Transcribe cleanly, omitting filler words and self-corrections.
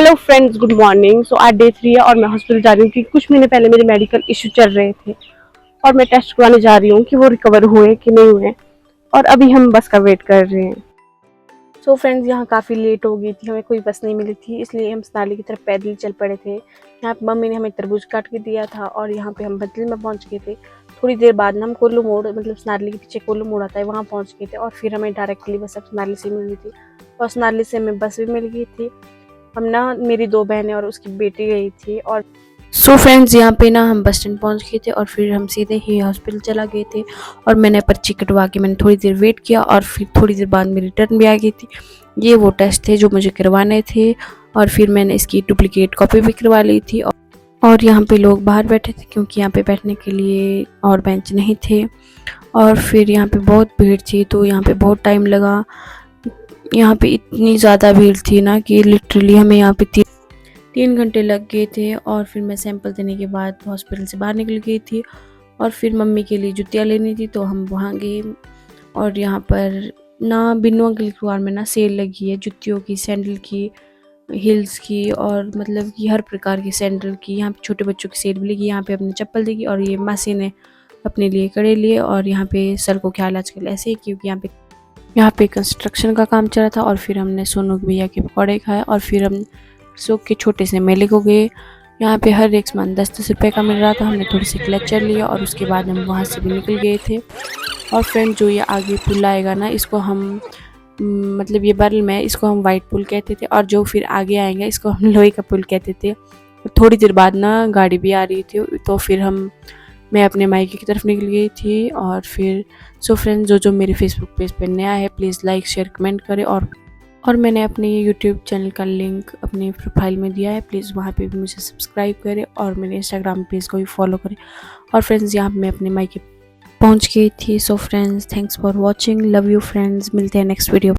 Hello friends, good morning. So आज day 3 है और मैं हॉस्पिटल जा रही हूँ क्योंकि कुछ महीने पहले मेरे मेडिकल इशू चल रहे थे और मैं टेस्ट करवाने जा रही हूँ कि वो रिकवर हुए कि नहीं हुए। और अभी हम बस का वेट कर रहे हैं। सो फ्रेंड्स, यहाँ काफ़ी लेट हो गई थी, हमें कोई बस नहीं मिली थी, इसलिए हम सनाली की तरफ पैदल चल पड़े थे। यहाँ पे मम्मी ने हमें तरबूज काट के दिया था और यहाँ पे हम बदली में पहुँच गए थे। थोड़ी देर बाद ना हम कोल्लू मोड़, मतलब सनाली के पीछे कोल्लू मोड़ आता है, वहाँ पहुँच गए थे और फिर हमें डायरेक्टली बस अब सनाली से मिल गई थी और सनाली से हमें बस भी मिल गई थी। हम ना, मेरी 2 बहनें और उसकी बेटी गई थी। और सो फ्रेंड्स, यहाँ पे ना हम बस स्टैंड पहुँच गए थे और फिर हम सीधे ही हॉस्पिटल चला गए थे और मैंने पर्ची कटवा के मैंने थोड़ी देर वेट किया और फिर थोड़ी देर बाद मेरी टर्न भी आ गई थी। ये वो टेस्ट थे जो मुझे करवाने थे और फिर मैंने इसकी डुप्लीकेट कॉपी भी करवा ली थी। और यहाँ पे लोग बाहर बैठे थे क्योंकि यहाँ पे बैठने के लिए और बेंच नहीं थे और फिर यहाँ पे बहुत भीड़ थी, तो यहाँ पे बहुत टाइम लगा। यहाँ पे इतनी ज़्यादा भीड़ थी ना कि लिटरली हमें यहाँ पे 3 घंटे लग गए थे। और फिर मैं सैंपल देने के बाद हॉस्पिटल से बाहर निकल गई थी और फिर मम्मी के लिए जुतियाँ लेनी थी, तो हम वहाँ गए। और यहाँ पर ना बिन्नू अंकल की दुकान में ना सेल लगी है, जुतियों की, सैंडल की, हिल्स की, और मतलब कि हर प्रकार की सैंडल की। यहाँ पे छोटे बच्चों की सेल भी लगी, यहाँ पे अपने चप्पल देगी और ये मासी ने अपने लिए कड़े लिए। और यहाँ पे सर को ख्याल आजकल ऐसे ही, क्योंकि यहाँ पे कंस्ट्रक्शन का काम चल रहा था। और फिर हमने सोनू भैया के पकौड़े खाए और फिर हम सो के छोटे से मेले को गए। यहाँ पे हर एक सामान 10-10 रुपये का मिल रहा था। हमने थोड़ी सी क्लचर लिया और उसके बाद हम वहाँ से भी निकल गए थे। और फ्रेंड, जो ये आगे पुल आएगा ना, इसको हम मतलब ये बर्ल में, इसको हम वाइट पुल कहते थे और जो फिर आगे आएंगे इसको हम लोहे का पुल कहते थे। थोड़ी देर बाद ना गाड़ी भी आ रही थी, तो फिर मैं अपने मायके की तरफ निकल गई थी। और फिर सो फ्रेंड्स, जो मेरे फेसबुक पेज पर नया है प्लीज़ लाइक शेयर कमेंट करें। और मैंने अपने यूट्यूब चैनल का लिंक अपनी प्रोफाइल में दिया है, प्लीज़ वहाँ पे भी मुझे सब्सक्राइब करें और मेरे इंस्टाग्राम पेज को भी फॉलो करें। और फ्रेंड्स, यहाँ मैं अपने मायके पहुँच गई थी। So friends, thanks for watching, love you friends, मिलते हैं नेक्स्ट वीडियो।